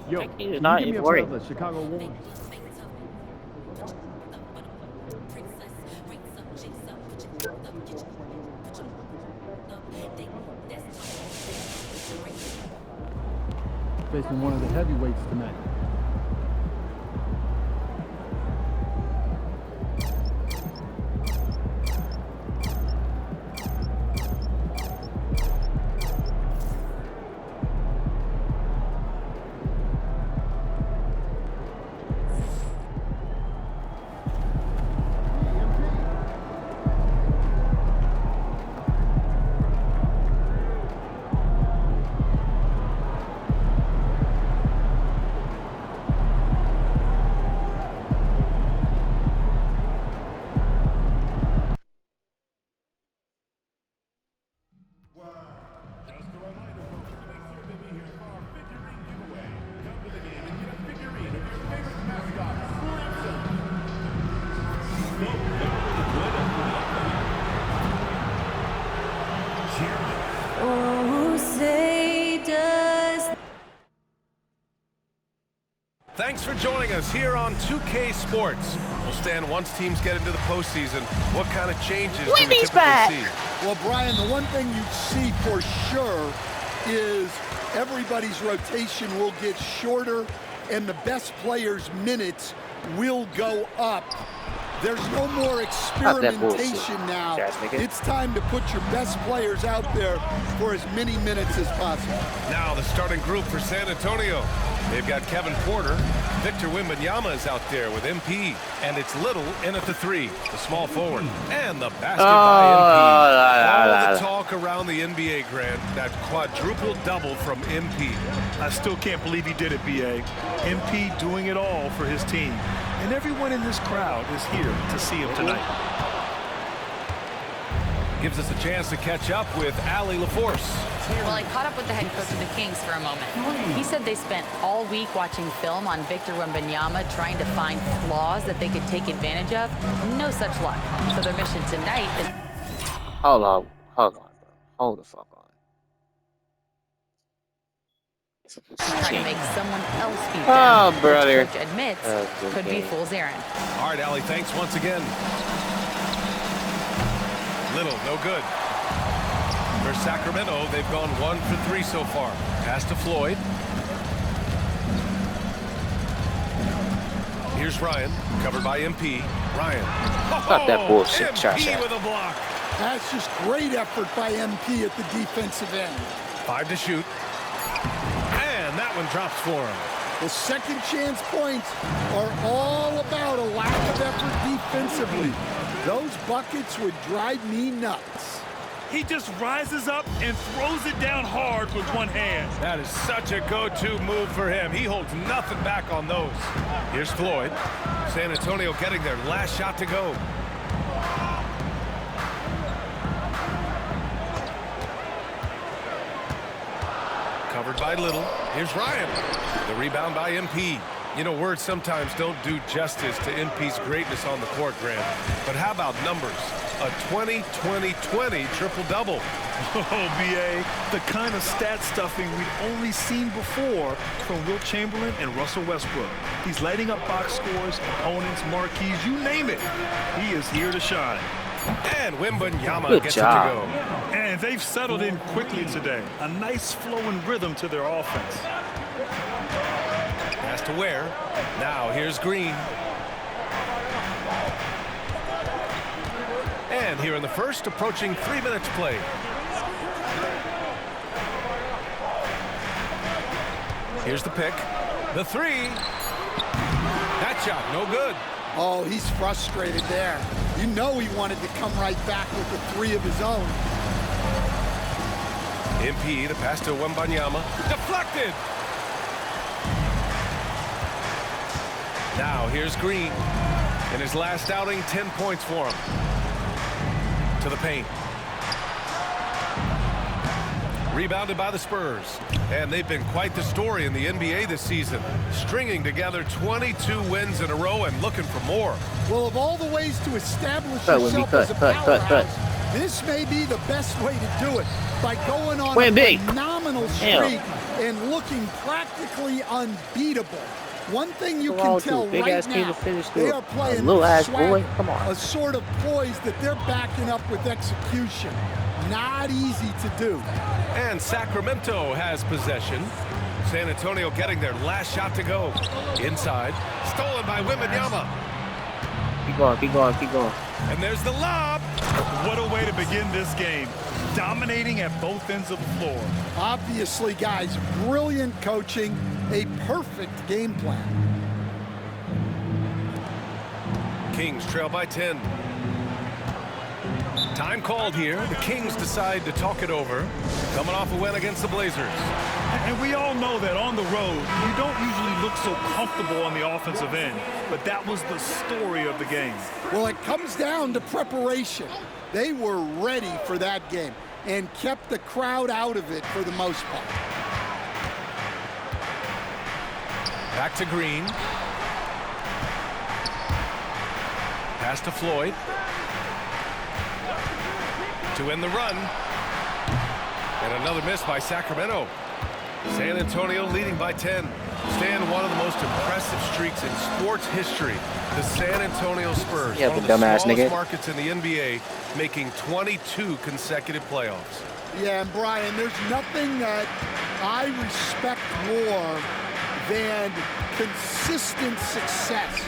Yo, He's can you not give me even a worried. of the Chicago Wolves? Facing one of the heavyweights tonight. Thanks for joining us here on 2K Sports. We'll stand once teams get into the postseason. What kind of changes do we typically see? Well, Brian, the one thing you see for sure is everybody's rotation will get shorter and the best players' minutes will go up. There's no more experimentation now. It's time to put your best players out there for as many minutes as possible. Now the starting group for San Antonio. They've got Kevin Porter. Victor Wembanyama is out there with MP. And it's Little in at the 3, the small forward. And the basket by MP. All the talk around the NBA, Grant. That quadruple-double from MP. I still can't believe he did it, B.A. MP doing it all for his team. And everyone in this crowd is here to see him tonight. Gives us a chance to catch up with Allie LaForce. Well, I caught up with the head coach of the Kings for a moment. He said they spent all week watching film on Victor Wembanyama, trying to find flaws that they could take advantage of. No such luck. So their mission tonight is... Hold on, bro. Hold the fuck on. trying to make someone else beat them, Oh, brother. which coach admits could be fool's errand. All right, Allie, thanks once again. Little, no good. For Sacramento, they've gone 1 for 3 so far. Pass to Floyd. Here's Ryan, covered by MP. Ryan. Stop that bullshit, trash MP ass. with a block. That's just great effort by MP at the defensive end. 5 to shoot. And that one drops for him. The second chance points are all about a lack of effort defensively. Those buckets would drive me nuts. He just rises up and throws it down hard with one hand. That is such a go-to move for him. He holds nothing back on those. Here's Floyd. San Antonio getting their last shot to go. Covered by Little. Here's Ryan. The rebound by MP. You know, words sometimes don't do justice to MP's greatness on the court, Grant. But how about numbers? A 20-20-20 triple-double. Oh, B.A., the kind of stat stuffing we've only seen before from Wilt Chamberlain and Russell Westbrook. He's lighting up box scores, opponents, marquees, you name it. He is here to shine. And Wembanyama gets it to go. And they've settled in quickly today. A nice flowing rhythm to their offense. Pass to Ware. Now here's Green. And here in the first, approaching 3 minutes play. Here's the pick. The 3. That shot, no good. Oh, he's frustrated there. You know he wanted to come right back with the 3 of his own. MP, the pass to Wembanyama. Deflected! Now here's Green. In his last outing, 10 points for him. To the paint. Rebounded by the Spurs. And they've been quite the story in the NBA this season. Stringing together 22 wins in a row and looking for more. Well, of all the ways to establish yourself as a powerhouse, this may be the best way to do it. By going on a phenomenal streak and looking practically unbeatable. One thing you can tell right now, they are playing with swagger, a sort of poise that they're backing up with execution. Not easy to do. And Sacramento has possession. San Antonio getting their last shot to go. Inside, stolen by Wembanyama. Keep going, keep going, keep going. And there's the lob. What a way to begin this game. Dominating at both ends of the floor. Obviously, guys, brilliant coaching, a perfect game plan. Kings trail by 10. Time called here. The Kings decide to talk it over. Coming off a win against the Blazers. And we all know that on the road, you don't usually look so comfortable on the offensive end. But that was the story of the game. Well, it comes down to preparation. They were ready for that game and kept the crowd out of it for the most part. Back to Green. Pass to Floyd. To end the run. And another miss by Sacramento. San Antonio leading by 10. Stan, one of the most impressive streaks in sports history. The San Antonio Spurs, Yeah, one of the smallest markets in the NBA, making 22 consecutive playoffs. Yeah, and Brian, there's nothing that I respect more than consistent success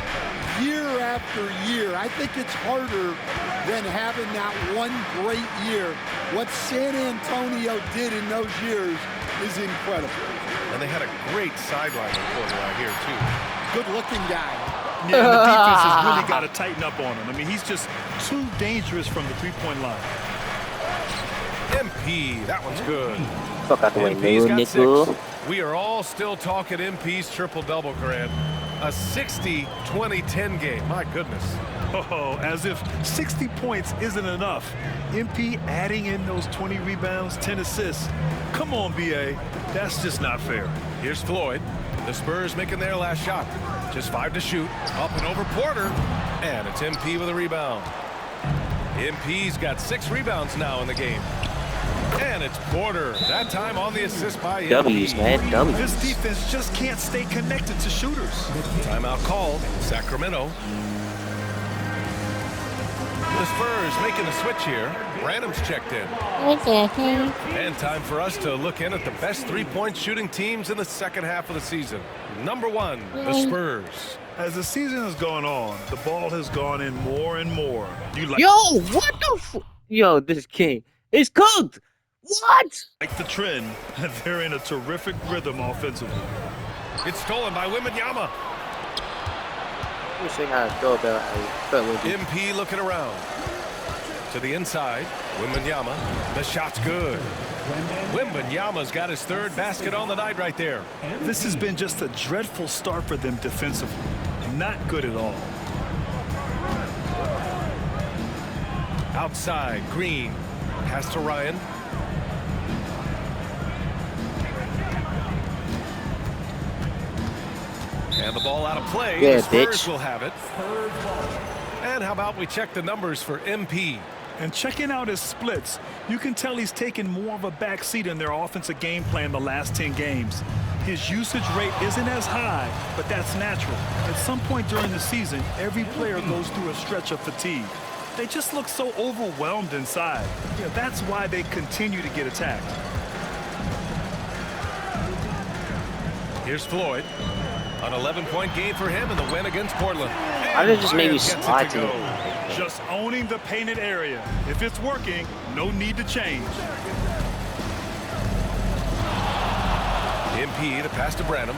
year after year. I think it's harder than having that one great year. What San Antonio did in those years is incredible. And they had a great sideline reporter out here, too. Good-looking guy. Yeah, and the defense has really got to tighten up on him. I mean, he's just too dangerous from the three-point line. MP, that one's good. Fuck out the way, MP's got nickel. 6. We are all still talking MP's triple-double, Grant. A 60-20-10 game. My goodness. Oh, as if 60 points isn't enough. MP adding in those 20 rebounds, 10 assists. Come on, BA. That's just not fair. Here's Floyd. The Spurs making their last shot. Just 5 to shoot. Up and over Porter. And it's MP with a rebound. MP's got 6 rebounds now in the game. And it's Porter. That time on the assist by MP. W's, man, W's. This defense just can't stay connected to shooters. Timeout called. Sacramento. The Spurs making a switch here. Branham's checked in. And time for us to look in at the best three-point shooting teams in the second half of the season. Number 1, the Spurs. As the season has gone on, the ball has gone in more and more. Yo, what the Yo, this King. It's cooked. What? Like the trend, they're in a terrific rhythm offensively. It's stolen by Wembanyama. MP looking around. To the inside, Wembanyama. The shot's good. Wembanyama's got his 3rd basket on the night right there. This has been just a dreadful start for them defensively. Not good at all. Outside, Green. Pass to Ryan. And the ball out of play. Yeah, the Spurs bitch. will have it. And how about we check the numbers for MP? And checking out his splits, you can tell he's taken more of a backseat in their offensive game plan the last 10 games. His usage rate isn't as high, but that's natural. At some point during the season, every player goes through a stretch of fatigue. They just look so overwhelmed inside. You know, that's why they continue to get attacked. Here's Floyd. An 11-point game for him in the win against Portland. Why did it just maybe slide to go. the Just owning the painted area. If it's working, no need to change. MP to pass to Branham.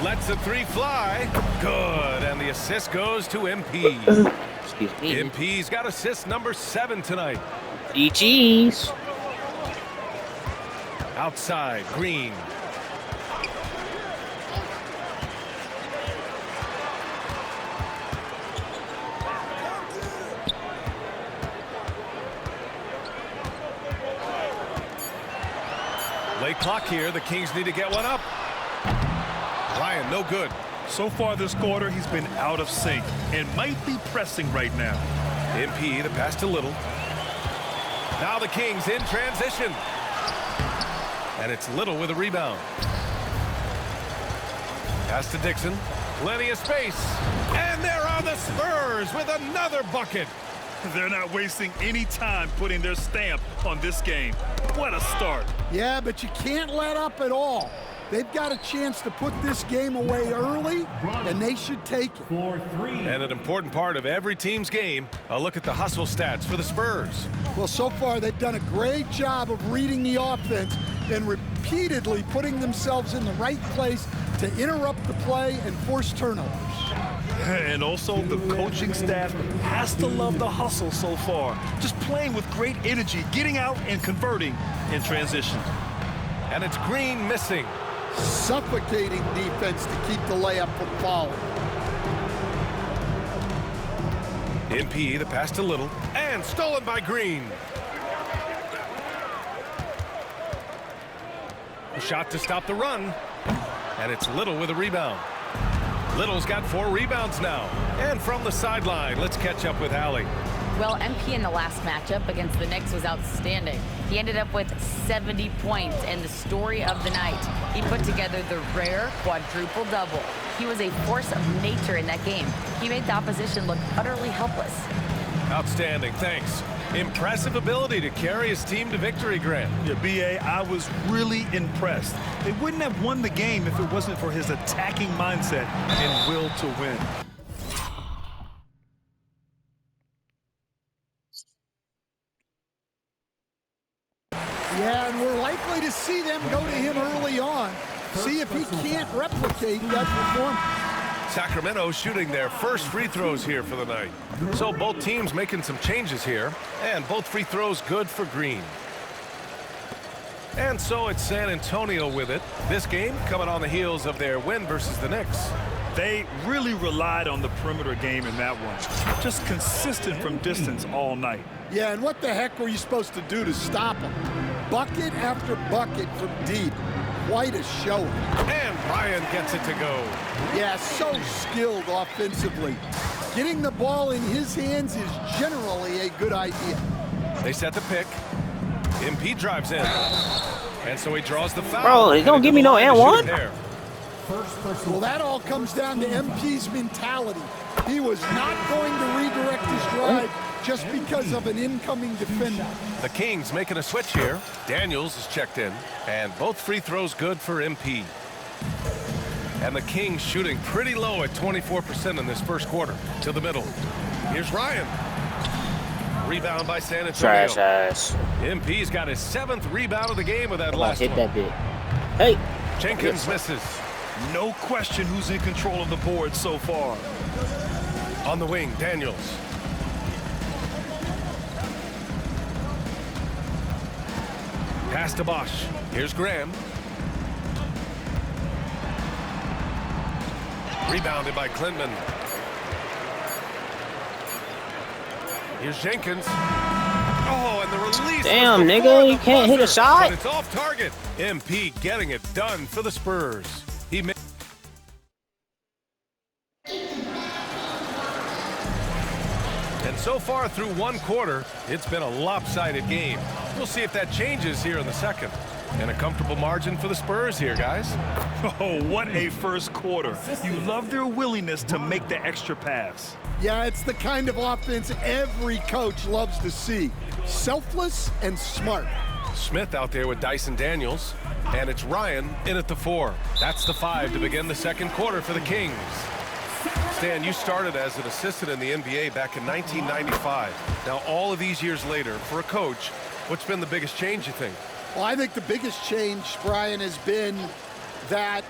Lets the 3 fly. Good. And the assist goes to MP. Excuse me. MP's got assist number 7 tonight. GG's. Outside, Green. Late clock here. The Kings need to get one up. Ryan, no good. So far this quarter, he's been out of sync and might be pressing right now. MP the pass to Little. Now the Kings in transition. And it's Little with a rebound. Pass to Dixon. Plenty of space. And there are the Spurs with another bucket. They're not wasting any time putting their stamp on this game. What a start. Yeah, but you can't let up at all. They've got a chance to put this game away early, and they should take it. And an important part of every team's game, a look at the hustle stats for the Spurs. Well, so far they've done a great job of reading the offense and repeatedly putting themselves in the right place to interrupt the play and force turnovers. And also, the coaching staff has to love the hustle so far. Just playing with great energy, getting out and converting in transition. And it's Green missing. Suffocating defense to keep the layup from falling. MP, the pass to Little, and stolen by Green. A shot to stop the run, and it's Little with a rebound. Little's got 4 rebounds now. And from the sideline, let's catch up with Allie. Well, MP in the last matchup against the Knicks was outstanding. He ended up with 70 points, and the story of the night, he put together the rare quadruple-double. He was a force of nature in that game. He made the opposition look utterly helpless. Outstanding, thanks. Impressive ability to carry his team to victory, Grant. Yeah, B.A., I was really impressed. They wouldn't have won the game if it wasn't for his attacking mindset and will to win. Yeah, and we're likely to see them go to him early on. See if he can't replicate that performance. Sacramento shooting their first free throws here for the night. So both teams making some changes here, and both free throws good for Green. And so it's San Antonio with it. This game coming on the heels of their win versus the Knicks. They really relied on the perimeter game in that one. Just consistent from distance all night. Yeah, and what the heck were you supposed to do to stop him? Bucket after bucket from deep. Quite a show. And Ryan gets it to go. Yeah, so skilled offensively. Getting the ball in his hands is generally a good idea. They set the pick. MP drives in. And so he draws the foul. Bro, he don't give me no and one. Well, that all comes down to MP's mentality. He was not going to redirect his drive just because of an incoming defender. The Kings making a switch here. Daniels is checked in, and both free throws good for MP. And the Kings shooting pretty low at 24% in this first quarter. To the middle. Here's Ryan. Rebound by San Antonio. Trash ass. MP's got his 7th rebound of the game with that last Hit one. that bit. Hey. Jenkins misses. No question who's in control of the board so far. On the wing, Daniels. Pass to Bosch. Here's Graham. Rebounded by Klintman. Here's Jenkins. Oh, and the release. Damn, was nigga, before you the can't hit a buzzer, shot? but it's off target. MP getting it done for the Spurs. He made. And so far through one quarter, it's been a lopsided game. We'll see if that changes here in the second. And a comfortable margin for the Spurs here, guys. Oh, what a first quarter. You love their willingness to make the extra pass. Yeah, it's the kind of offense every coach loves to see. Selfless and smart. Smith out there with Dyson Daniels. And it's Ryan in at the 4. That's the 5 to begin the second quarter for the Kings. Stan, you started as an assistant in the NBA back in 1995. Now, all of these years later, for a coach, what's been the biggest change, you think? Well, I think the biggest change, Brian, has been that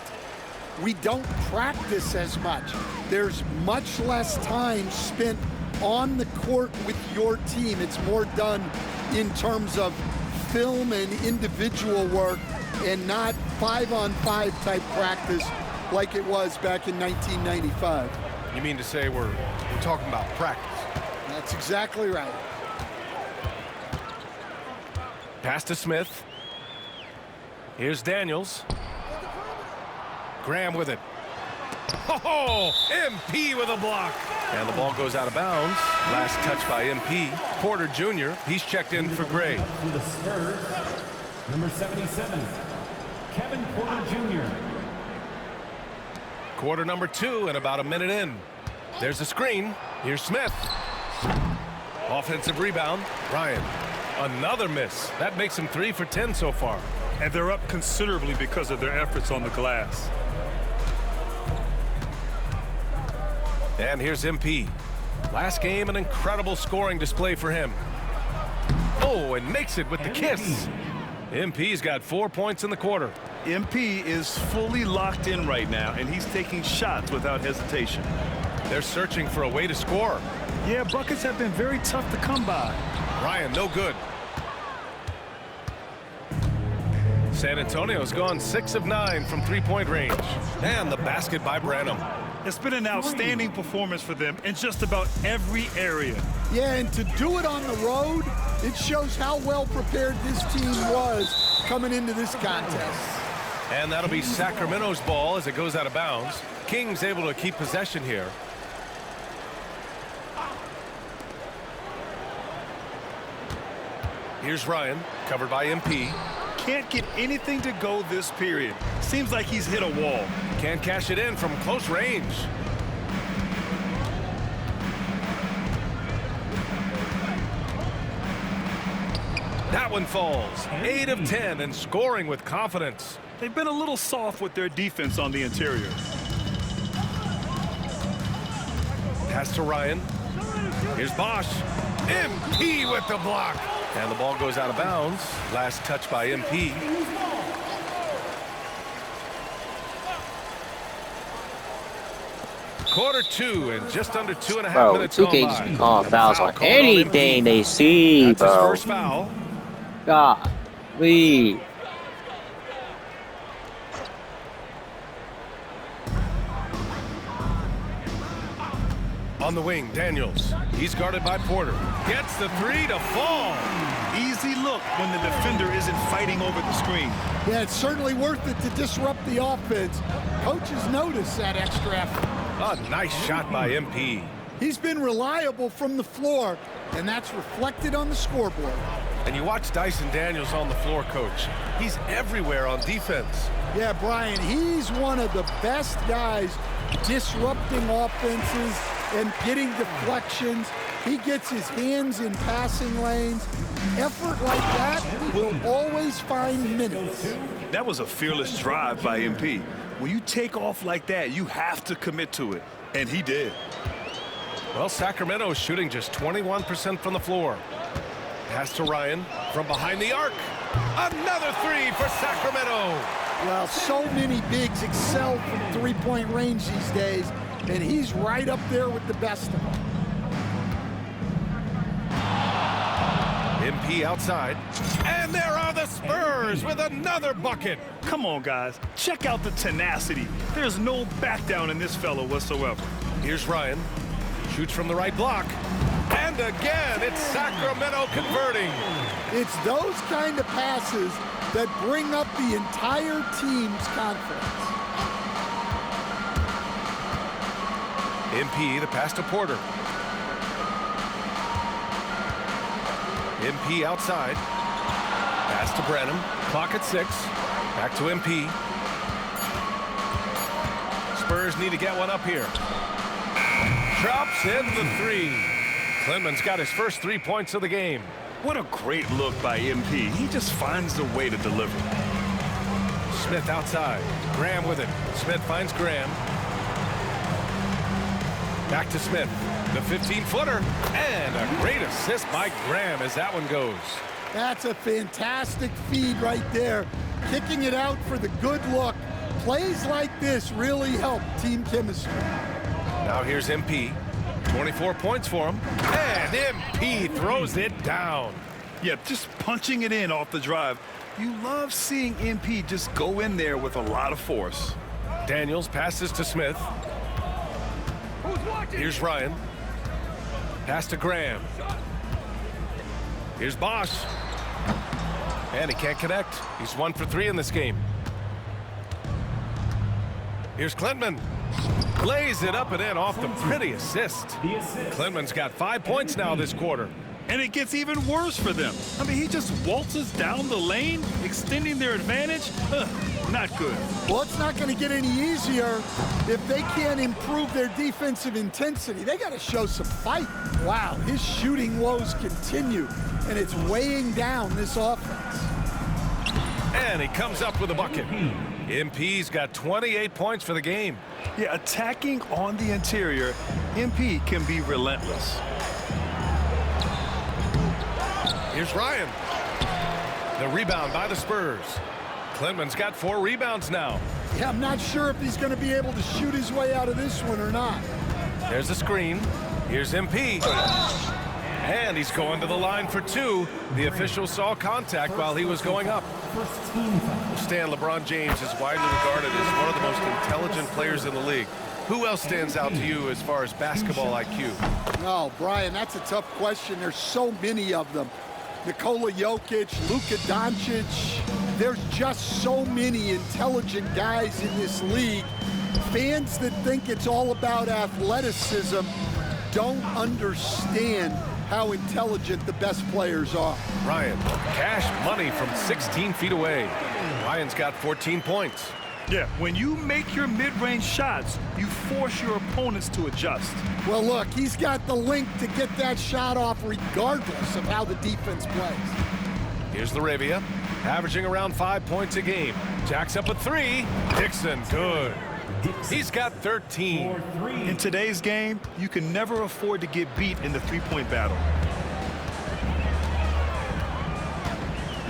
we don't practice as much. There's much less time spent on the court with your team. It's more done in terms of film and individual work and not 5-on-5 type practice like it was back in 1995. You mean to say we're talking about practice? That's exactly right. Pass to Smith. Here's Daniels. Graham with it. Oh, MP with a block. And the ball goes out of bounds. Last touch by MP. Porter Jr., he's checked in for Gray. For the Spurs, number 77, Kevin Porter Jr. Quarter number 2 and about a minute in. There's a screen. Here's Smith. Offensive rebound. Ryan. Another miss. That makes him 3 for 10 so far. And they're up considerably because of their efforts on the glass. And here's MP. Last game, an incredible scoring display for him. Oh, and makes it with the kiss. MP's got 4 points in the quarter. MP is fully locked in right now, and he's taking shots without hesitation. They're searching for a way to score. Yeah, buckets have been very tough to come by. Ryan, no good. San Antonio's gone 6 of 9 from three-point range. And the basket by Branham. It's been an outstanding performance for them in just about every area. Yeah, and to do it on the road, it shows how well prepared this team was coming into this contest. And that'll be Sacramento's ball as it goes out of bounds. Kings able to keep possession here. Here's Ryan, covered by MP. Can't get anything to go this period. Seems like he's hit a wall. Can't cash it in from close range. That one falls. 8 of 10 and scoring with confidence. They've been a little soft with their defense on the interior. Pass to Ryan. Here's Bosch. MP with the block. And the ball goes out of bounds. Last touch by MP. Quarter 2 and just under 2.5 Bro, minutes 2K gone just by. call fouls on Foul called anything MP. they see, That's his bro. first foul. God, we. On the wing, Daniels. He's guarded by Porter. Gets the 3 to fall. Easy look when the defender isn't fighting over the screen. Yeah, it's certainly worth it to disrupt the offense. Coaches notice that extra effort. A nice shot by MP. He's been reliable from the floor, and that's reflected on the scoreboard. And you watch Dyson Daniels on the floor, Coach. He's everywhere on defense. Yeah, Brian, he's one of the best guys disrupting offenses and getting deflections. He gets his hands in passing lanes. Effort like that will always find minutes. That was a fearless drive by MP. When you take off like that, you have to commit to it. And he did. Well, Sacramento is shooting just 21% from the floor. Pass to Ryan from behind the arc. Another 3 for Sacramento. Well, so many bigs excel from three-point range these days, and he's right up there with the best of them. MP outside. And there are the Spurs with another bucket. Come on, guys. Check out the tenacity. There's no back down in this fellow whatsoever. Here's Ryan. Shoots from the right block. And again, it's Sacramento converting. It's those kind of passes that bring up the entire team's confidence. MP, the pass to Porter. MP outside. Pass to Branham. Clock at 6. Back to MP. Spurs need to get one up here. Drops in the 3. Clinton's got his first 3 points of the game. What a great look by MP. He just finds the way to deliver. Smith outside. Graham with it. Smith finds Graham. Back to Smith. The 15-footer. And a great assist by Graham as that one goes. That's a fantastic feed right there. Kicking it out for the good look. Plays like this really help team chemistry. Now here's MP. 24 points for him. And MP throws it down. Yeah, just punching it in off the drive. You love seeing MP just go in there with a lot of force. Daniels passes to Smith. Here's Ryan. Pass to Graham. Here's Bosch. And he can't connect. He's 1 for 3 in this game. Here's Klintman. Lays it up and in off the pretty assist. Klintman's got 5 points now this quarter. And it gets even worse for them. I mean, he just waltzes down the lane, extending their advantage. Not good. Well, it's not going to get any easier if they can't improve their defensive intensity. They got to show some fight. Wow, his shooting woes continue, and it's weighing down this offense. And he comes up with a bucket. MP's got 28 points for the game. Yeah, attacking on the interior, MP can be relentless. Here's Ryan. The rebound by the Spurs. Klintman's got 4 rebounds now. Yeah, I'm not sure if he's going to be able to shoot his way out of this one or not. There's the screen. Here's MP. And he's going to the line for 2. The official saw contact while he was going up. Stan, LeBron James is widely regarded as one of the most intelligent players in the league. Who else stands out to you as far as basketball IQ? Oh, Brian, that's a tough question. There's so many of them. Nikola Jokic, Luka Doncic. There's just so many intelligent guys in this league. Fans that think it's all about athleticism don't understand how intelligent the best players are. Ryan, cash money from 16 feet away. Ryan's got 14 points. Yeah, when you make your mid-range shots, you force your opponents to adjust. Well, look, he's got the link to get that shot off regardless of how the defense plays. Here's Laravia, averaging around 5 points a game. Jacks up a 3. Dixon, good. He's got 13. In today's game, you can never afford to get beat in the three-point battle.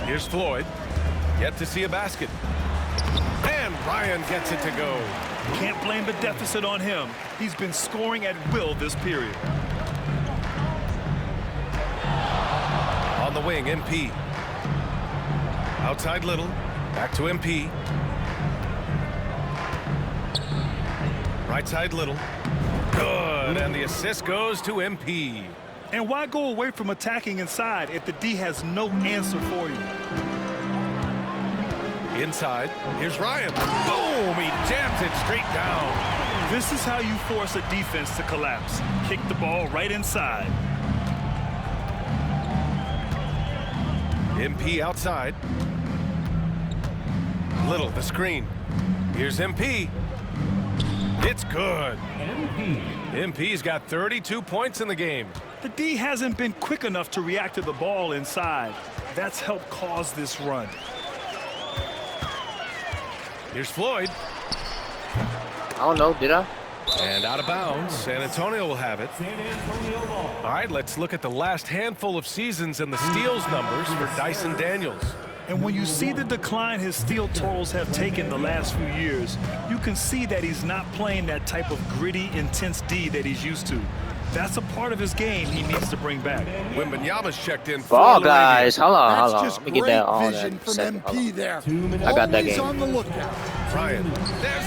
Here's Floyd, yet to see a basket. And Ryan gets it to go. Can't blame the deficit on him. He's been scoring at will this period. On the wing, MP. Outside Little, back to MP. Right side Little. Good, and the assist goes to MP. And why go away from attacking inside if the D has no answer for you? Inside, here's Ryan. Boom, he jams it straight down. This is how you force a defense to collapse. Kick the ball right inside. MP outside. Little, the screen. Here's MP. It's good. MP's got 32 points in the game. The D hasn't been quick enough to react to the ball inside. That's helped cause this run. Here's Floyd. I don't know, did I? And out of bounds. San Antonio will have it. All right, let's look at the last handful of seasons and the steals numbers for Dyson Daniels. And when you see the decline his steal totals have taken the last few years, you can see that he's not playing that type of gritty, intense D that he's used to. That's a part of his game he needs to bring back. Wembanyama's checked in. Ball guys, hold on, That's hold on. just Let me get great that all vision that. from Second, hold MP on. there. I got that Always game. on the lookout. Ryan.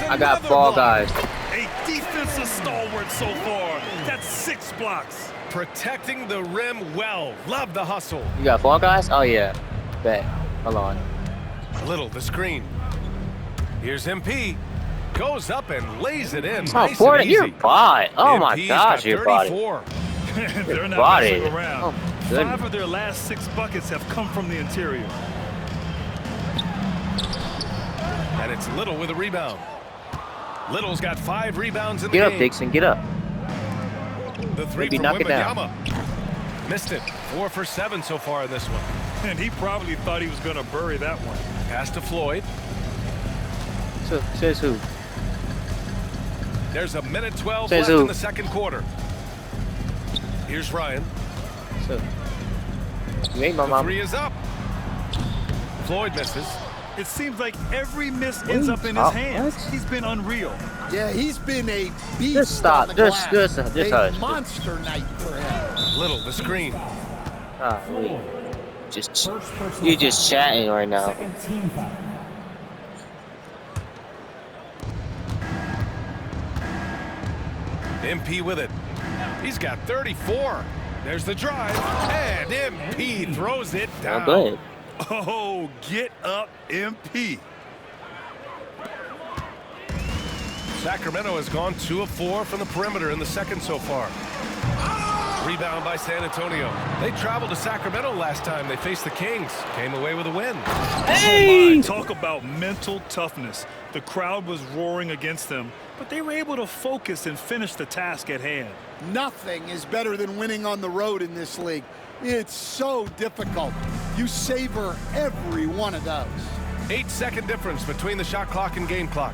I got ball guys. A defensive stalwart so far. That's 6 blocks. Protecting the rim well. Love the hustle. You got ball guys? Oh yeah. Bet. Hold on. Little, the screen. Here's MP. Goes up and lays it in. Oh, Nice and Porter, easy. you're body. Oh my MP's gosh, got your body. 34. They're not body. messing around. Oh, goodness. 5 of their last 6 buckets have come from the interior. And it's Little with a rebound. Little's got 5 rebounds in the Get game. up, Dixon. Get up. The 3 Maybe from knock it down. Wembanyama. Missed it. 4 for 7 so far in this one. And he probably thought he was going to bury that one. Pass to Floyd. So, says who? There's a minute 12 Says left who? in the second quarter. Here's Ryan. So, you ain't my The mom. 3 is up. Floyd misses. It seems like every miss ends up in his What? hands. He's been unreal. Yeah, he's been a beast. Just stop. on the Just glass. hush. A monster night for him. Little, the screen. Ah, wait. You just chatting right now. MP with it. He's got 34. There's the drive. And MP throws it down. Oh, good. Oh, get up, MP. Sacramento has gone 2 of 4 from the perimeter in the second so far. Rebound by San Antonio. They traveled to Sacramento last time they faced the Kings. Came away with a win. Oh my, talk about mental toughness. The crowd was roaring against them, but they were able to focus and finish the task at hand. Nothing is better than winning on the road in this league. It's so difficult. You savor every one of those. 8-second difference between the shot clock and game clock.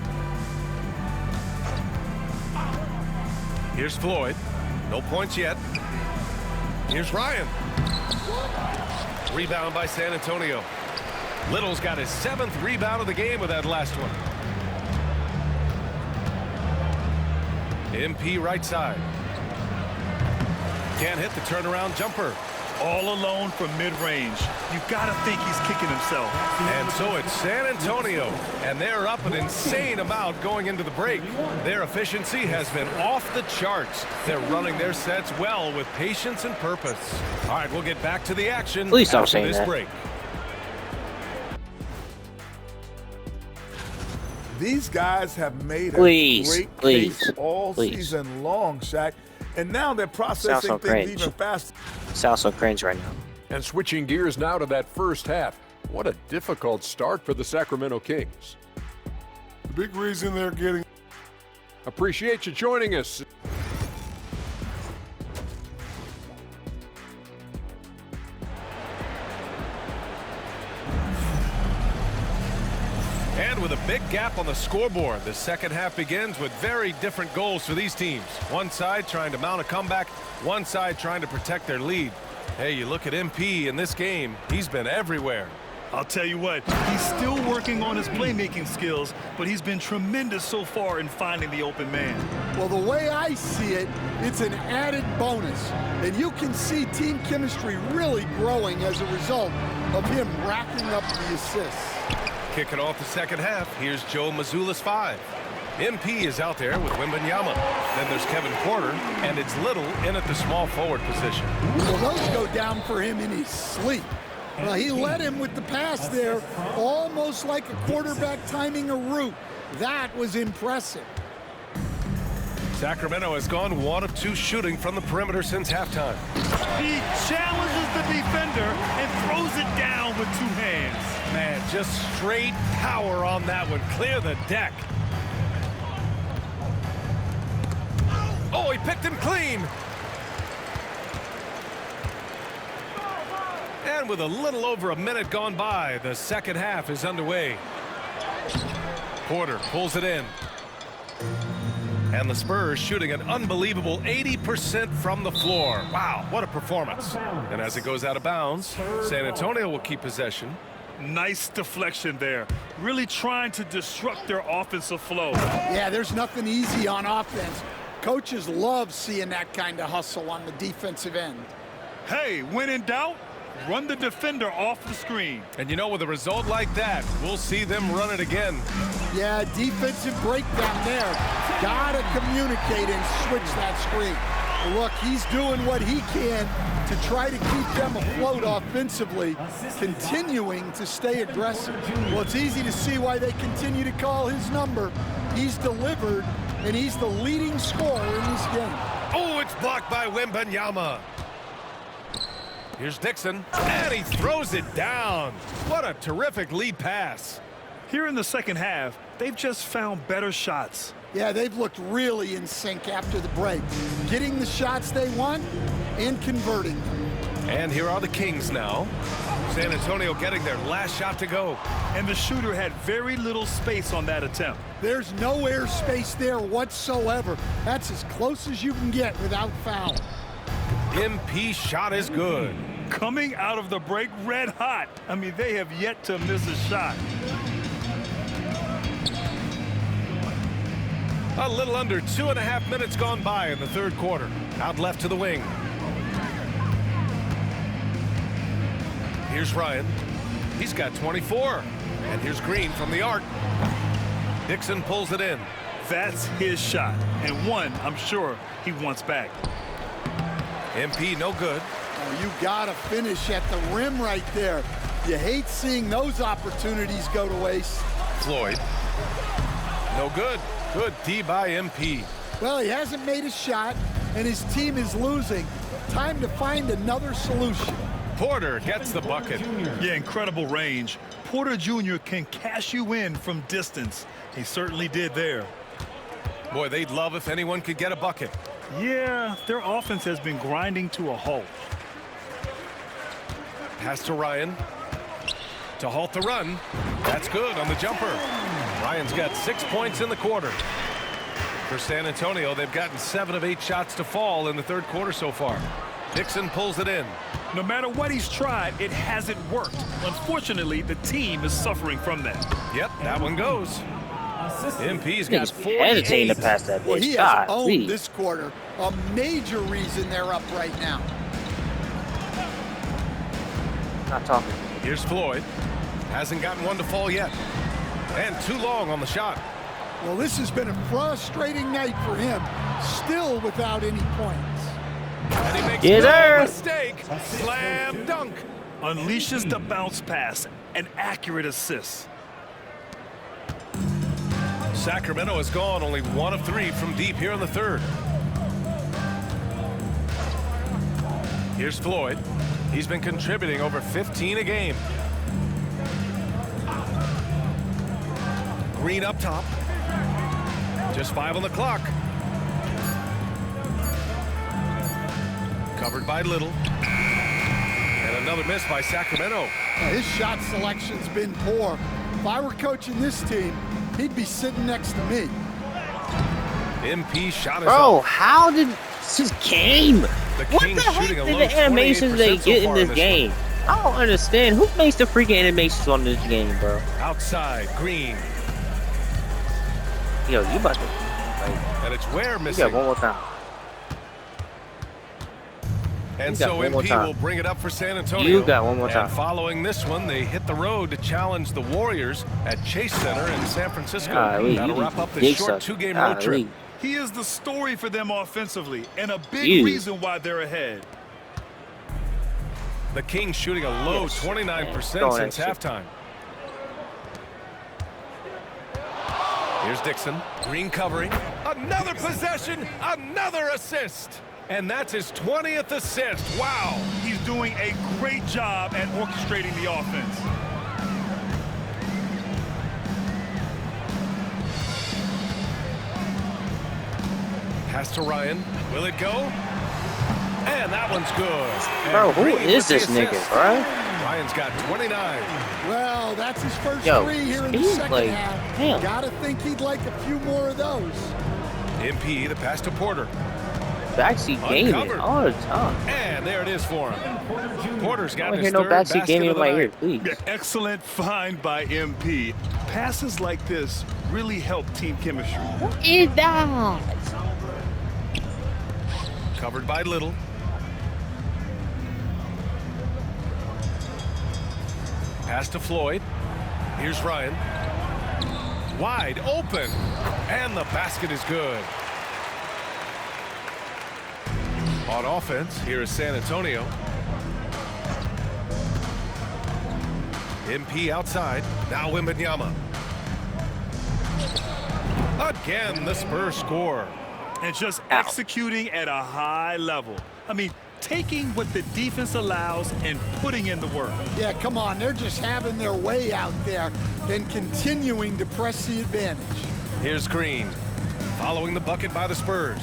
Here's Floyd. No points yet. Here's Ryan. Rebound by San Antonio. Little's got his 7th rebound of the game with that last one. MP right side. Can't hit the turnaround jumper. All alone from mid-range. You've got to think he's kicking himself. And so it's San Antonio, and they're up an insane amount going into the break. Their efficiency has been off the charts. They're running their sets well with patience and purpose. All right, we'll get back to the action Please don't after say this that. break. These guys have made a great case all season long, Shaq. And now they're processing things even faster. Sounds so cringe right now. And switching gears now to that first half. What a difficult start for the Sacramento Kings. The big reason they're getting... Appreciate you joining us. And with a big gap on the scoreboard, the second half begins with very different goals for these teams. One side trying to mount a comeback, one side trying to protect their lead. Hey, you look at MP in this game, he's been everywhere. I'll tell you what, he's still working on his playmaking skills, but he's been tremendous so far in finding the open man. Well, the way I see it, it's an added bonus. And you can see team chemistry really growing as a result of him racking up the assists. Kicking off the second half, here's Joe Mazzulla's 5. MP is out there with Wembanyama. Then there's Kevin Porter, and it's Little in at the small forward position. Well, those go down for him in his sleep. Well, he led him with the pass there, almost like a quarterback timing a route. That was impressive. Sacramento has gone 1 of 2 shooting from the perimeter since halftime. He challenges the defender and throws it down with 2 hands. Man, just straight power on that one. Clear the deck. Oh, he picked him clean. And with a little over a minute gone by, the second half is underway. Porter pulls it in. And the Spurs shooting an unbelievable 80% from the floor. Wow, what a performance. And as it goes out of bounds, San Antonio will keep possession. Nice deflection there. Really trying to disrupt their offensive flow. Yeah, there's nothing easy on offense. Coaches love seeing that kind of hustle on the defensive end. Hey, when in doubt, run the defender off the screen. And you know, with a result like that, we'll see them run it again. Yeah, defensive breakdown there. Gotta communicate and switch that screen. Look, he's doing what he can to try to keep them afloat offensively, continuing to stay aggressive. Well, it's easy to see why they continue to call his number. He's delivered, and he's the leading scorer in this game. Oh, it's blocked by Wembanyama. Here's Dixon, and he throws it down. What a terrific lead pass. Here in the second half, they've just found better shots. Yeah, they've looked really in sync after the break, getting the shots they want and converting them. And here are the Kings now. San Antonio getting their last shot to go. And the shooter had very little space on that attempt. There's no air space there whatsoever. That's as close as you can get without foul. MP shot is good. Coming out of the break red hot. I mean, they have yet to miss a shot. A little under 2.5 minutes gone by in the third quarter. Out left to the wing. Here's Ryan. He's got 24. And here's Green from the arc. Dixon pulls it in. That's his shot. And one, I'm sure, he wants back. MP no good. Oh, you gotta finish at the rim right there. You hate seeing those opportunities go to waste. Floyd. No good. Good D by MP. Well, he hasn't made a shot. and his team is losing. Time to find another solution. Porter gets the bucket. Yeah, incredible range. Porter Jr. can cash you in from distance. He certainly did there. Boy, they'd love if anyone could get a bucket. Yeah, their offense has been grinding to a halt. Pass to Ryan to halt the run. That's good on the jumper. Ryan's got 6 points in the quarter. For San Antonio, they've gotten 7 of 8 shots to fall in the third quarter so far. Dixon pulls it in. No matter what he's tried, it hasn't worked. Unfortunately, the team is suffering from that. Yep, that one goes. MP's got 48. Hesitating to pass that Well, bitch. he has God, owned please. this quarter. A major reason they're up right now. Not talking. Here's Floyd. Hasn't gotten one to fall yet. And too long on the shot. Well, this has been a frustrating night for him. Still without any points. And he makes Yes, no sir. mistake. Slam dunk. Unleashes the bounce pass. An accurate assist. Sacramento has gone only 1 of 3 from deep here in the third. Here's Floyd. He's been contributing over 15 a game. Green up top. Just 5 on the clock. Covered by Little. And another miss by Sacramento. His shot selection's been poor. If I were coaching this team, he'd be sitting next to me. MP shot is Bro, up. how did this just game? The What the Kings heck shooting a did low the animations 28% they so get in far this one. game? I don't understand. Who makes the freaking animations on this game, bro? Outside, Green. Yo, you about to And it's Ware you missing. got one more time. And You got so one more MP time. will bring it up for San Antonio. You got one more time. And following this one, they hit the road to challenge the Warriors at Chase Center in San Francisco. Golly, That'll you wrap up this dick short sucker. 2-game road trip. Golly. He is the story for them offensively and a big You. reason why they're ahead. The Kings shooting a low Yes, 29% man. since Throw that halftime. Here's Dixon. Green covering. Another possession. Another assist. And that's his 20th assist. Wow. He's doing a great job at orchestrating the offense. Pass to Ryan. Will it go? And that one's good. Bro, And who Green is with this the nigga, assist. bro? Ryan's got 29. Well, that's his first Yo, 3 here in the he's second like, half. damn. Gotta think he'd like a few more of those. MP, the pass to Porter. Backseat gaming Uncovered. all the time. And there it is for him. Porter's I got don't his hear no third backseat basket gaming of in the my night. ear, please. Excellent find by MP. Passes like this really help team chemistry. Is that? Covered by Little. Pass to Floyd. Here's Ryan. Wide open. And the basket is good. On offense, here is San Antonio. MP outside. Now Wembanyama. Again, the Spurs score. And just executing at a high level. I mean, taking what the defense allows and putting in the work. Yeah, come on. They're just having their way out there and continuing to press the advantage. Here's Green. Following the bucket by the Spurs.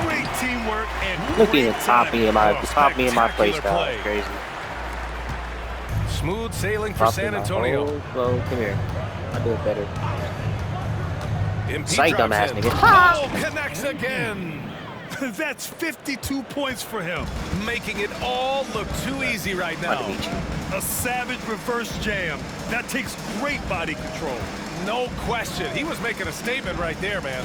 Great teamwork and Look great at the top me in my spectacular play style. play. Crazy. Smooth sailing for Top San me my Antonio. whole flow. Come here. I do it better. MP Psych, drives dumbass in. nigga. Oh, connects again. That's 52 points for him. Making it all look too easy right I'm about now. to beat you. A savage reverse jam. That takes great body control. No question. He was making a statement right there, man.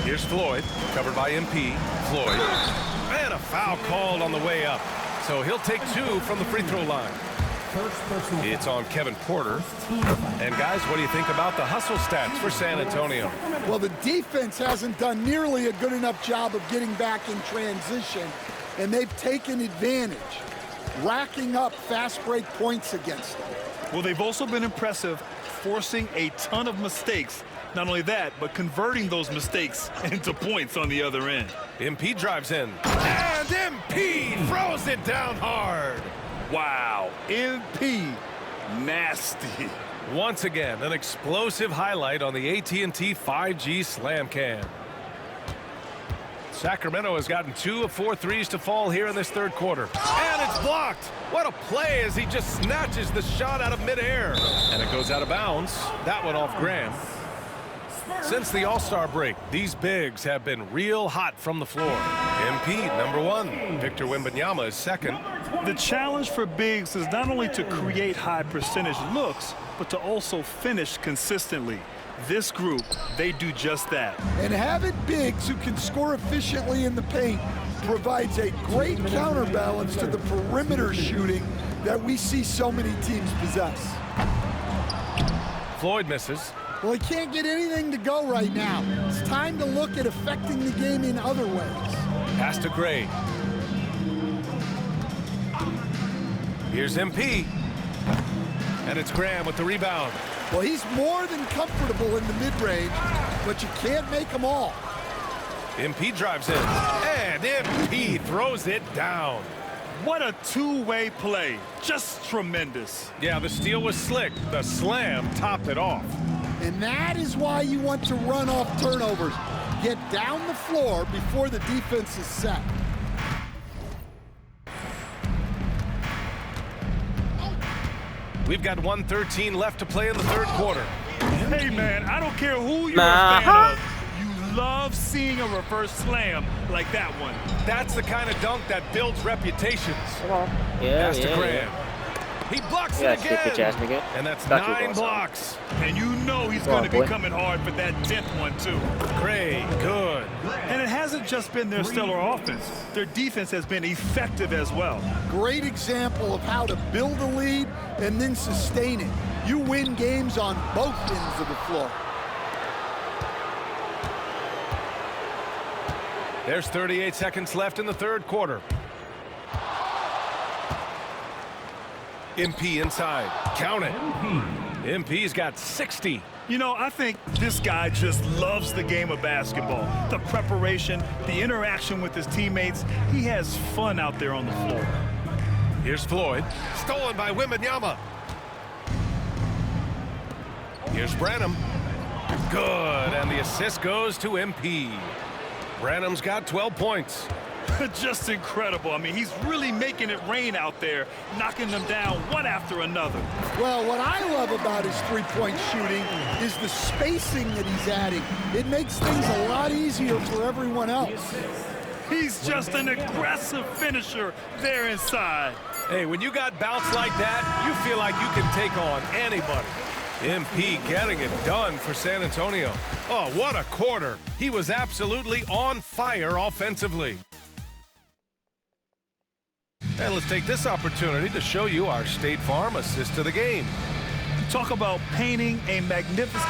Here's Floyd, covered by MP. Floyd. And a foul called on the way up. So he'll take 2 from the free throw line. It's on Kevin Porter. And guys, what do you think about the hustle stats for San Antonio? Well, the defense hasn't done nearly a good enough job of getting back in transition, and they've taken advantage, racking up fast break points against them. Well, they've also been impressive forcing a ton of mistakes. Not only that, but converting those mistakes into points on the other end. MP drives in. And MP throws it down hard. Wow, MP, nasty. Once again, an explosive highlight on the AT&T 5G Slam Cam. Sacramento has gotten 2 of 4 threes to fall here in this third quarter. And it's blocked. What a play as he just snatches the shot out of midair. And it goes out of bounds. That one off Graham. Since the All-Star break, these bigs have been real hot from the floor. MP, number 1. Victor Wembanyama is second. The challenge for bigs is not only to create high percentage looks, but to also finish consistently. This group, they do just that. And having bigs who can score efficiently in the paint provides a great counterbalance to the perimeter shooting that we see so many teams possess. Floyd misses. Well, he can't get anything to go right now. It's time to look at affecting the game in other ways. Pass to Gray. Here's MP. And it's Graham with the rebound. Well, he's more than comfortable in the mid-range, but you can't make them all. MP drives in. And MP throws it down. What a two-way play. Just tremendous. Yeah, the steal was slick. The slam topped it off. And that is why you want to run off turnovers. Get down the floor before the defense is set. We've got 1:13 left to play in the third quarter. Hey, man, I don't care who you're a fan of. You love seeing a reverse slam like that one. That's the kind of dunk that builds reputations. Come on. Yeah, Pass to Graham. He blocks it again. And that's 9 blocks. And you know he's going to be coming hard for that 10th one, too. Gray, good. And it hasn't just been their stellar offense. Their defense has been effective as well. Great example of how to build a lead and then sustain it. You win games on both ends of the floor. There's 38 seconds left in the third quarter. MP inside. Count it. MP's got 60. You know, I think this guy just loves the game of basketball. The preparation, the interaction with his teammates. He has fun out there on the floor. Here's Floyd. Stolen by Wembanyama. Here's Branham. Good. And the assist goes to MP. Branham's got 12 points. Just incredible. I mean, he's really making it rain out there, knocking them down one after another. Well, what I love about his three-point shooting is the spacing that he's adding. It makes things a lot easier for everyone else. He's just an aggressive finisher there inside. Hey, when you got bounce like that, you feel like you can take on anybody. MP getting it done for San Antonio. Oh, what a quarter. He was absolutely on fire offensively. And let's take this opportunity to show you our State Farm assist to the game. Talk about painting a magnificent...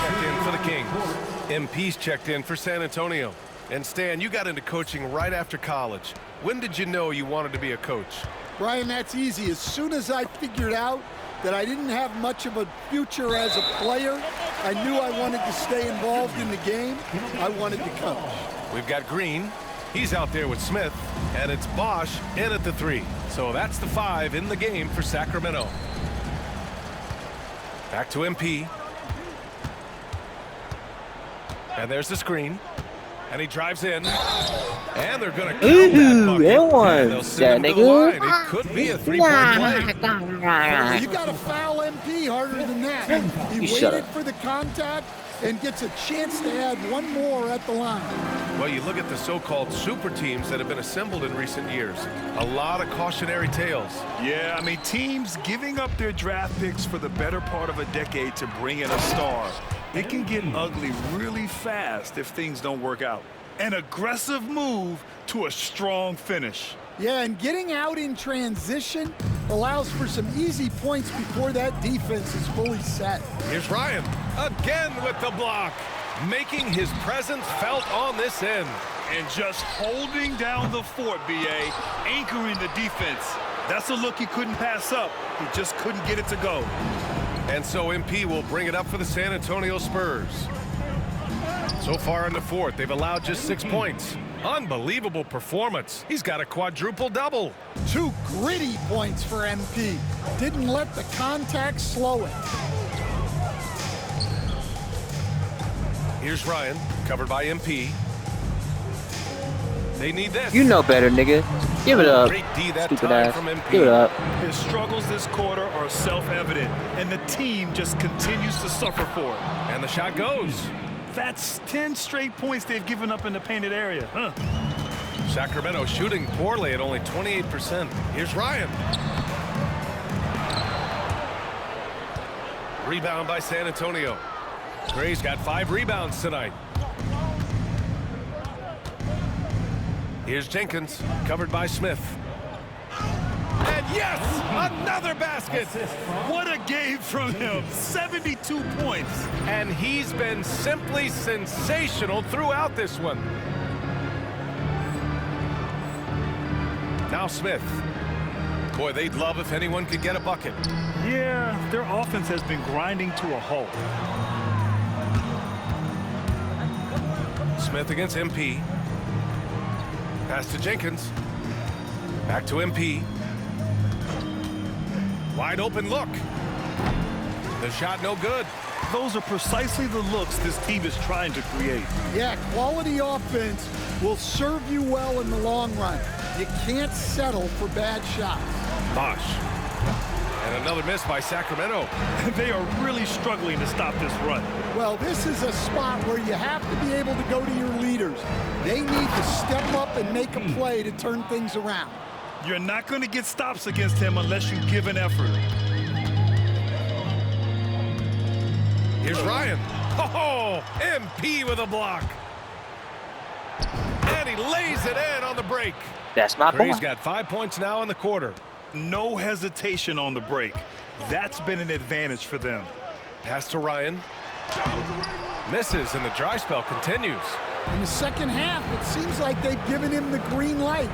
Checked in for the Kings. MP's checked in for San Antonio. And Stan, you got into coaching right after college. When did you know you wanted to be a coach? Brian, that's easy. As soon as I figured out that I didn't have much of a future as a player, I knew I wanted to stay involved in the game. I wanted to coach. We've got Green. He's out there with Smith. And it's Bosch in at the 3. So that's the 5 in the game for Sacramento. Back to MP. And there's the screen. And he drives in. And they're going to count that bucket. And they'll send him to the line. It could be a 3-point play. You got to foul MP harder than that. He waited for the contact and gets a chance to add one more at the line. Well, you look at the so-called super teams that have been assembled in recent years. A lot of cautionary tales. Yeah, I mean, teams giving up their draft picks for the better part of a decade to bring in a star. It can get ugly really fast if things don't work out. An aggressive move to a strong finish. Yeah, and getting out in transition allows for some easy points before that defense is fully set. Here's Ryan again with the block, making his presence felt on this end. And just holding down the fort, B.A., anchoring the defense. That's a look he couldn't pass up. He just couldn't get it to go. And so MP will bring it up for the San Antonio Spurs. So far in the fourth, they've allowed just 6 points. Unbelievable performance. He's got a quadruple-double. 2 gritty points for MP. Didn't let the contact slow it. Here's Ryan, covered by MP. They need this. You know better, nigga. Give it up. Great D that Stupid time ass. from MP. Give it up. His struggles this quarter are self-evident, and the team just continues to suffer for it. And the shot goes. That's 10 straight points they've given up in the painted area. Sacramento shooting poorly at only 28%. Here's Ryan. Rebound by San Antonio. Gray's got 5 rebounds tonight. Here's Jenkins, covered by Smith. And yes, another basket. What a game from him. 72 points. And he's been simply sensational throughout this one. Now Smith. Boy, they'd love if anyone could get a bucket. Yeah, their offense has been grinding to a halt. Smith against MP. Pass to Jenkins. Back to MP. Wide open look. The shot no good. Those are precisely the looks this team is trying to create. Yeah, quality offense will serve you well in the long run. You can't settle for bad shots. Bosh. And another miss by Sacramento. They are really struggling to stop this run. Well, this is a spot where you have to be able to go to your leaders. They need to step up and make a play to turn things around. You're not going to get stops against him unless you give an effort. Here's Ryan. Oh, MP with a block. And he lays it in on the break. That's my boy. Gray's got 5 points now in the quarter. No hesitation on the break. That's been an advantage for them. Pass to Ryan. Misses, and the dry spell continues. In the second half, it seems like they've given him the green light.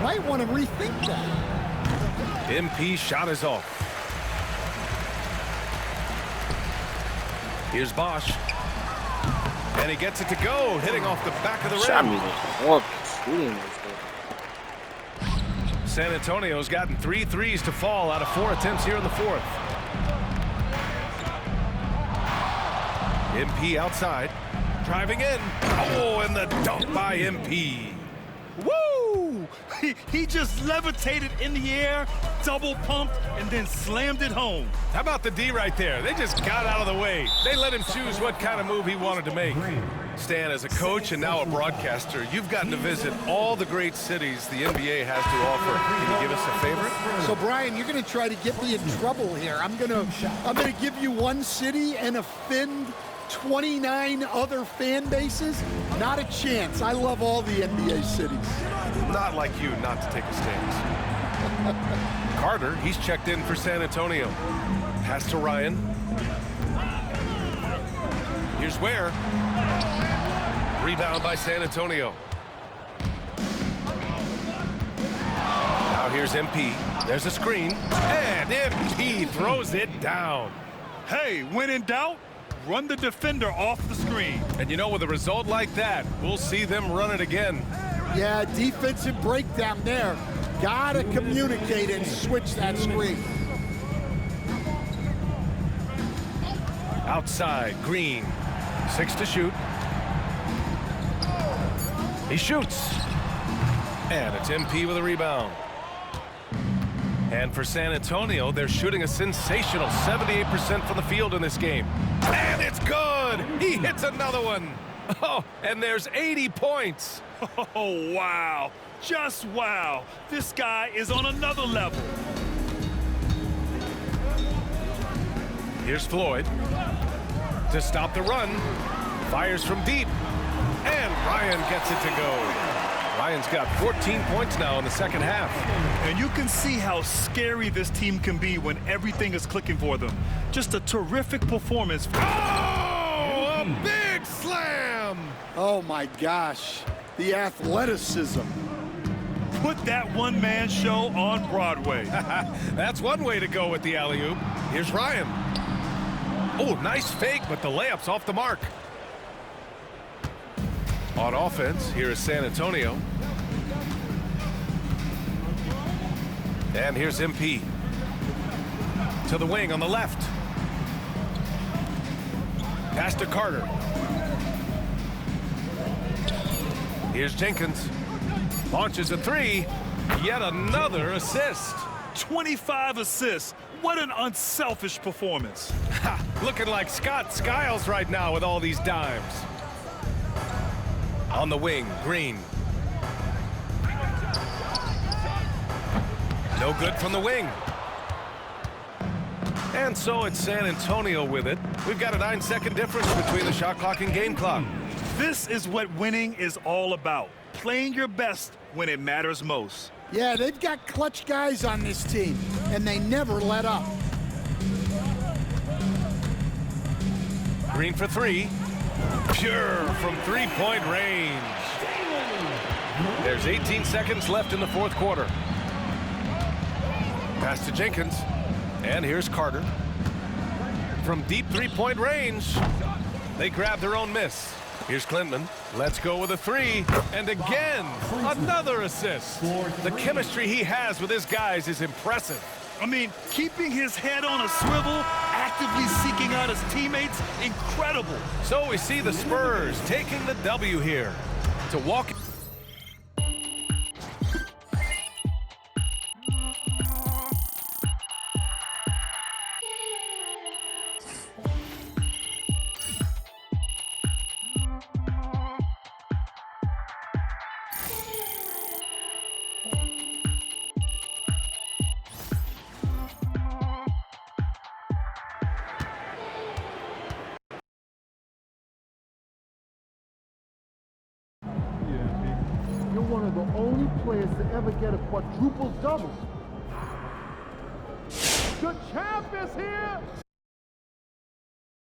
Might want to rethink that. MP shot is off. Here's Bosh. And he gets it to go, hitting off the back of the Shot rim. me horrible. Shooting was San Antonio's gotten 3 threes to fall out of 4 attempts here in the fourth. MP outside, driving in. Oh, and the dunk by MP. Woo! He just levitated in the air, double pumped, and then slammed it home. How about the D right there? They just got out of the way. They let him choose what kind of move he wanted to make. Stan, as a coach and now a broadcaster, you've gotten to visit all the great cities the NBA has to offer. Can you give us a favorite? So, Brian, you're going to try to get me in trouble here. I'm going to give you one city and offend 29 other fan bases. Not a chance. I love all the NBA cities. Not like you not to take a stance. Carter, he's checked in for San Antonio. Pass to Ryan. Here's Ware. Rebound by San Antonio. Now here's MP. There's a screen. And MP throws it down. Hey, when in doubt, run the defender off the screen. And you know, with a result like that, we'll see them run it again. Yeah, defensive breakdown there. Gotta communicate and switch that screen. Outside, Green. 6 to shoot. He shoots. And it's MP with a rebound. And for San Antonio, they're shooting a sensational 78% from the field in this game. And it's good! He hits another one. Oh, and there's 80 points. Oh, wow. Just wow. This guy is on another level. Here's Floyd to stop the run. Fires from deep. And Ryan gets it to go. Ryan's got 14 points now in the second half. And you can see how scary this team can be when everything is clicking for them. Just a terrific performance. Oh, a big slam! Oh, my gosh. the athleticism. Put that one-man show on Broadway. That's one way to go with the alley-oop. Here's Ryan. Oh, nice fake, but the layup's off the mark. On offense, here is San Antonio. And here's MP. To the wing on the left. Pass to Carter. Here's Jenkins. Launches a three. Yet another assist. 25 assists. What an unselfish performance. Ha, looking like Scott Skiles right now with all these dimes. On the wing, Green. No good from the wing. And so it's San Antonio with it. We've got a 9-second difference between the shot clock and game clock. This is what winning is all about. Playing your best when it matters most. Yeah, they've got clutch guys on this team, and they never let up. Green for three. Pure from three-point range. There's 18 seconds left in the fourth quarter. Pass to Jenkins. And here's Carter. From deep three-point range, they grab their own miss. Here's Clinton. Let's go with a three. And again, another assist. The chemistry he has with his guys is impressive. I mean, keeping his head on a swivel, actively seeking out his teammates, incredible. So we see the Spurs taking the W here to walk. You're one of the only players to ever get a quadruple-double. The champ is here!